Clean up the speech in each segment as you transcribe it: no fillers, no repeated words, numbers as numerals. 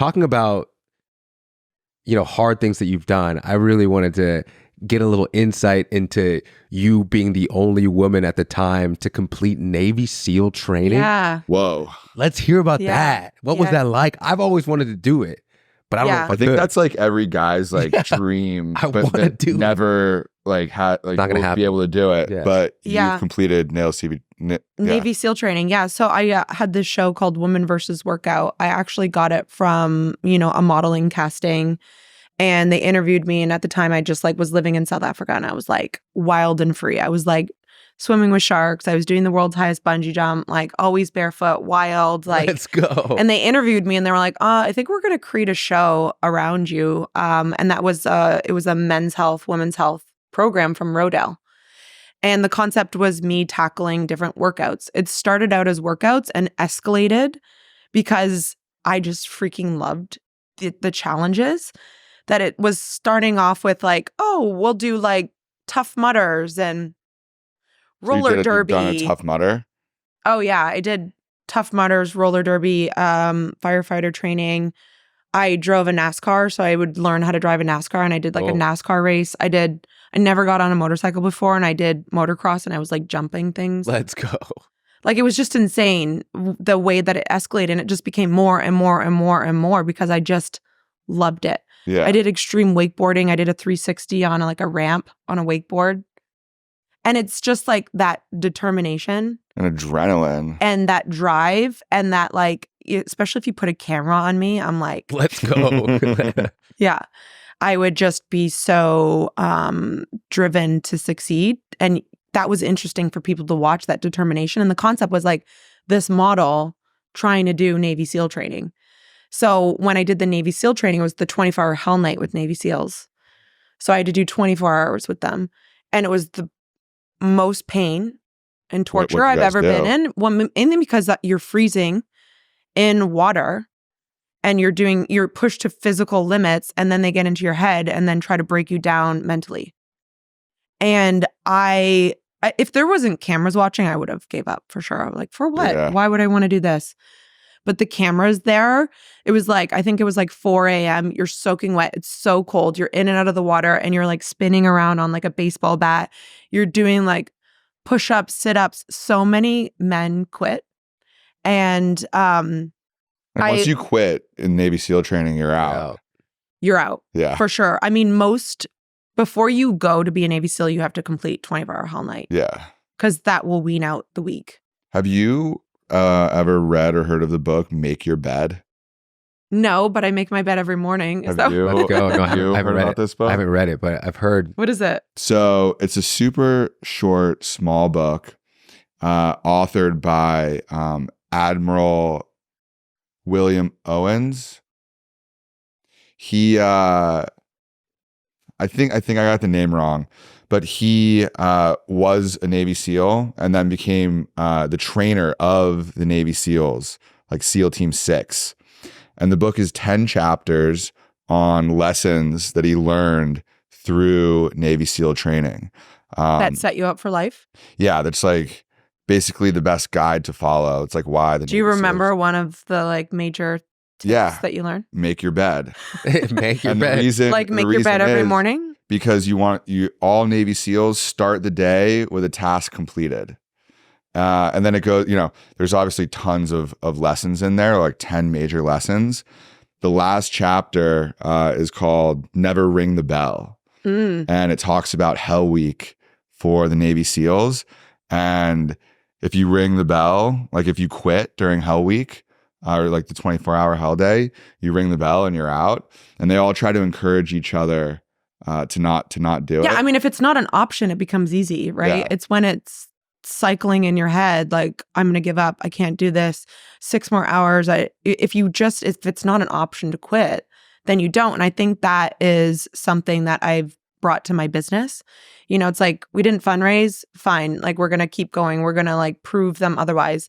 talking about, hard things that you've done, I really wanted to get a little insight into you being the only woman at the time to complete Navy SEAL training. Yeah. Whoa. Let's hear about that. What was that like? I've always wanted to do it, but I don't know if I think that's like every guy's like dream, but never like not gonna happen. Be able to do it. Yeah. But you completed Navy SEAL training. Yeah. So I had this show called Woman versus Workout. I actually got it from, a modeling casting, and they interviewed me. And at the time I just like was living in South Africa, and I was like wild and free. I was like swimming with sharks. I was doing the world's highest bungee jump, like always barefoot, wild, like let's go. And they interviewed me and they were like, I think we're going to create a show around you. And that was, it was a men's health, women's health program from Rodale. And the concept was me tackling different workouts. It started out as workouts and escalated because I just freaking loved the challenges, that it was starting off with like, we'll do like Tough Mudders and roller derby. Done a Tough Mudder? Oh yeah, I did Tough Mudders, roller derby, firefighter training. I drove a NASCAR, so I would learn how to drive a NASCAR, and I did like a NASCAR race. I never got on a motorcycle before, and I did motocross, and I was like jumping things. Let's go. Like it was just insane the way that it escalated, and it just became more and more and more and more because I just loved it. Yeah. I did extreme wakeboarding. I did a 360 on a ramp on a wakeboard. And it's just like that determination. And adrenaline. And that drive. And that like, especially if you put a camera on me, I'm like. Let's go. Yeah. I would just be so driven to succeed. And that was interesting for people to watch, that determination. And the concept was like this model trying to do Navy SEAL training. So when I did the Navy SEAL training, it was the 24-hour Hell Night with Navy SEALs. So I had to do 24 hours with them. And it was the most pain and torture I've ever been in. Mainly because you're freezing in water and you're pushed to physical limits, and then they get into your head and then try to break you down mentally. And if there wasn't cameras watching, I would have gave up for sure. I was like, for what? Yeah. Why would I want to do this? But the camera's there. It was like, I think it was like 4 a.m. You're soaking wet. It's so cold. You're in and out of the water, and you're like spinning around on like a baseball bat. You're doing like push-ups, sit-ups. So many men quit. And once you quit in Navy SEAL training, you're out. You're out. Yeah. For sure. I mean, before you go to be a Navy SEAL, you have to complete 24-hour Hell Night. Yeah. Because that will wean out the weak. Have you ever read or heard of the book Make Your Bed? No, but I make my bed every morning. Have you? Let's go. No, I haven't read this book. I haven't read it, but I've heard. What is it? So it's a super short, small book, authored by Admiral William Owens. He, I think I got the name wrong, but he was a Navy SEAL and then became the trainer of the Navy SEALs, like SEAL Team 6. And the book is 10 chapters on lessons that he learned through Navy SEAL training. That set you up for life? Yeah, that's like basically the best guide to follow. It's like why the Do you remember one of the like major tips that you learned? Make your bed. Make your bed. Make your bed every morning? Because all Navy SEALs start the day with a task completed. And then it goes, there's obviously tons of lessons in there, like 10 major lessons. The last chapter is called Never Ring the Bell. And it talks about Hell Week for the Navy SEALs. And if you ring the bell, like if you quit during Hell Week or like the 24-hour Hell Day, you ring the bell and you're out. And they all try to encourage each other to not do it. Yeah, I mean, if it's not an option, it becomes easy, right? Yeah. It's when it's cycling in your head, like, I'm going to give up. I can't do this. 6 more hours. If it's not an option to quit, then you don't. And I think that is something that I've brought to my business. It's like, we didn't fundraise, fine. Like, we're going to keep going. We're going to like prove them otherwise.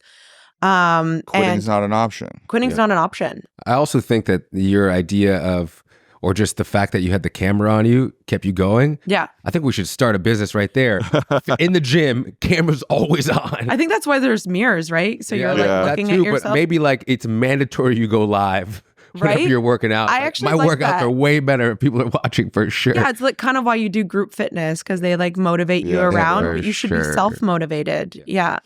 Quitting's not an option. Quitting's not an option. I also think that your idea of, or just the fact that you had the camera on you kept you going. Yeah. I think we should start a business right there. In the gym, camera's always on. I think that's why there's mirrors, right? So you're like looking at yourself. But maybe like it's mandatory you go live whenever Right? you're working out. I Like, actually my like workouts that. are way better if people are watching for sure. Yeah, it's like kind of why you do group fitness because they like motivate you Yeah, around. for But you should be sure. self-motivated. Yeah.